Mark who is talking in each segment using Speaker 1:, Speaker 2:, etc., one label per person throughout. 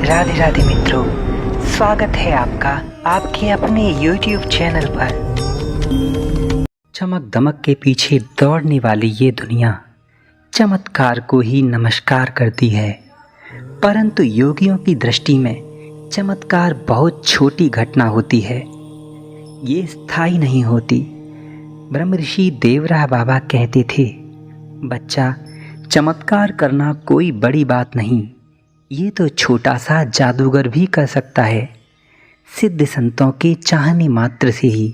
Speaker 1: राधे राधे मित्रों, स्वागत है आपका आपके अपने YouTube चैनल पर। चमक दमक के पीछे दौड़ने वाली ये दुनिया चमत्कार को ही नमस्कार करती है, परंतु योगियों की दृष्टि में चमत्कार बहुत छोटी घटना होती है, ये स्थायी नहीं होती। ब्रह्म ऋषि देवराह बाबा कहते थे, बच्चा, चमत्कार करना कोई बड़ी बात नहीं, ये तो छोटा सा जादूगर भी कर सकता है। सिद्ध संतों के चाहने मात्र से ही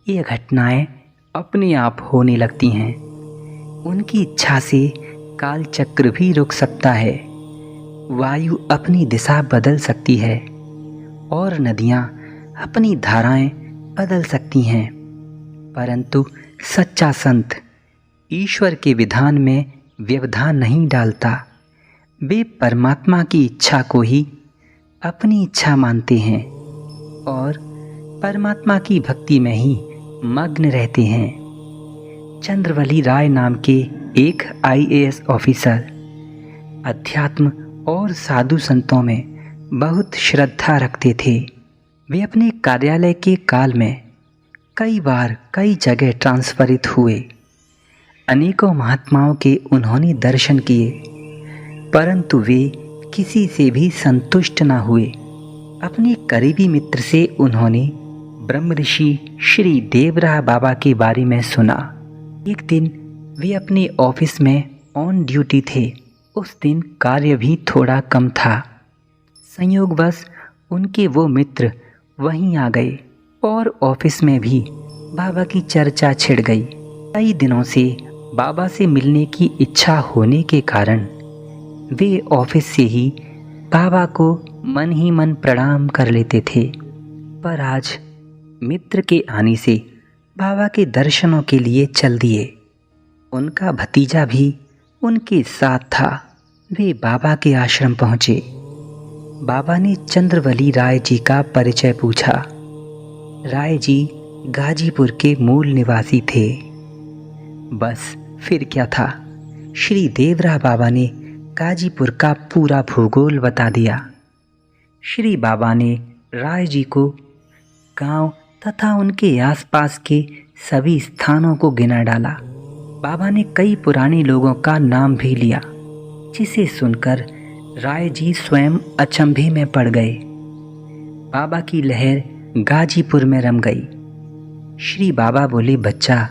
Speaker 1: ये घटनाएं अपने आप होने लगती हैं। उनकी इच्छा से काल चक्र भी रुक सकता है, वायु अपनी दिशा बदल सकती है और नदियाँ अपनी धाराएं बदल सकती हैं, परंतु सच्चा संत ईश्वर के विधान में व्यवधान नहीं डालता। वे परमात्मा की इच्छा को ही अपनी इच्छा मानते हैं और परमात्मा की भक्ति में ही मग्न रहते हैं। चंद्रवली राय नाम के एक IAS ऑफिसर अध्यात्म और साधु संतों में बहुत श्रद्धा रखते थे। वे अपने कार्यालय के काल में कई बार कई जगह ट्रांसफरित हुए। अनेकों महात्माओं के उन्होंने दर्शन किए, परंतु वे किसी से भी संतुष्ट न हुए। अपने करीबी मित्र से उन्होंने ब्रह्म ऋषि श्री देवराह बाबा के बारे में सुना। एक दिन वे अपने ऑफिस में ऑन ड्यूटी थे। उस दिन कार्य भी थोड़ा कम था। संयोगवश उनके वो मित्र वहीं आ गए और ऑफिस में भी बाबा की चर्चा छिड़ गई। कई दिनों से बाबा से मिलने की इच्छा होने के कारण वे ऑफिस से ही बाबा को मन ही मन प्रणाम कर लेते थे, पर आज मित्र के आने से बाबा के दर्शनों के लिए चल दिए। उनका भतीजा भी उनके साथ था। वे बाबा के आश्रम पहुँचे। बाबा ने चंद्रवली राय जी का परिचय पूछा। राय जी गाजीपुर के मूल निवासी थे। बस फिर क्या था, श्री देवराह बाबा ने गाजीपुर का पूरा भूगोल बता दिया। श्री बाबा ने राय जी को गांव तथा उनके आसपास के सभी स्थानों को गिना डाला। बाबा ने कई पुराने लोगों का नाम भी लिया, जिसे सुनकर राय जी स्वयं अचंभे में पड़ गए। बाबा की लहर गाजीपुर में रम गई। श्री बाबा बोले, बच्चा,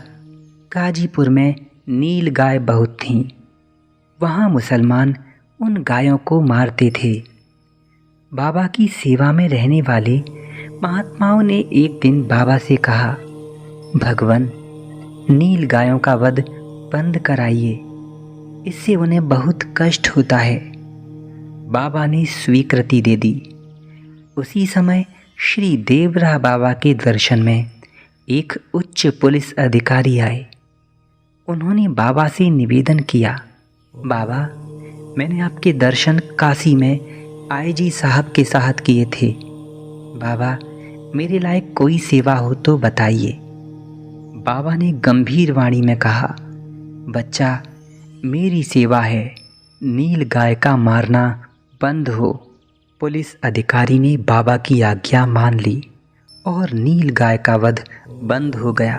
Speaker 1: गाजीपुर में नील गाय बहुत थीं। वहाँ मुसलमान उन गायों को मारते थे। बाबा की सेवा में रहने वाले महात्माओं ने एक दिन बाबा से कहा, भगवान, नील गायों का वध बंद कराइए, इससे उन्हें बहुत कष्ट होता है। बाबा ने स्वीकृति दे दी। उसी समय श्री देवराह बाबा के दर्शन में एक उच्च पुलिस अधिकारी आए। उन्होंने बाबा से निवेदन किया, बाबा, मैंने आपके दर्शन काशी में IG साहब के साथ किए थे। बाबा, मेरे लायक कोई सेवा हो तो बताइए। बाबा ने गंभीर वाणी में कहा, बच्चा, मेरी सेवा है, नील गाय का मारना बंद हो। पुलिस अधिकारी ने बाबा की आज्ञा मान ली और नील गाय का वध बंद हो गया।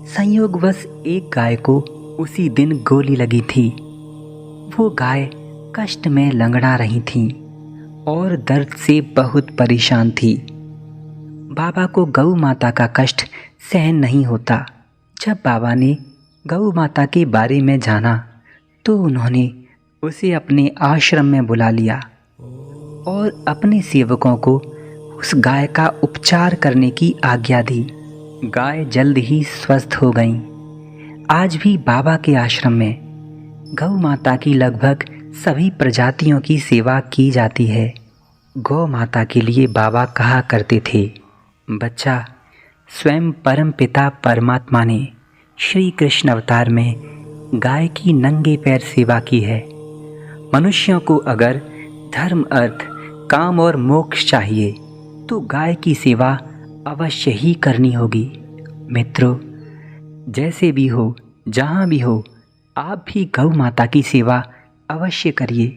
Speaker 1: संयोगवश एक गाय को उसी दिन गोली लगी थी। वो गाय कष्ट में लंगड़ा रही थी और दर्द से बहुत परेशान थी। बाबा को गौ माता का कष्ट सहन नहीं होता। जब बाबा ने गौ माता के बारे में जाना तो उन्होंने उसे अपने आश्रम में बुला लिया और अपने सेवकों को उस गाय का उपचार करने की आज्ञा दी। गाय जल्द ही स्वस्थ हो गईं। आज भी बाबा के आश्रम में गौ माता की लगभग सभी प्रजातियों की सेवा की जाती है। गौ माता के लिए बाबा कहा करते थे, बच्चा, स्वयं परम पिता परमात्मा ने श्री कृष्ण अवतार में गाय की नंगे पैर सेवा की है। मनुष्यों को अगर धर्म, अर्थ, काम और मोक्ष चाहिए तो गाय की सेवा अवश्य ही करनी होगी। मित्रों, जैसे भी हो, जहाँ भी हो, आप भी गौ माता की सेवा अवश्य करिए।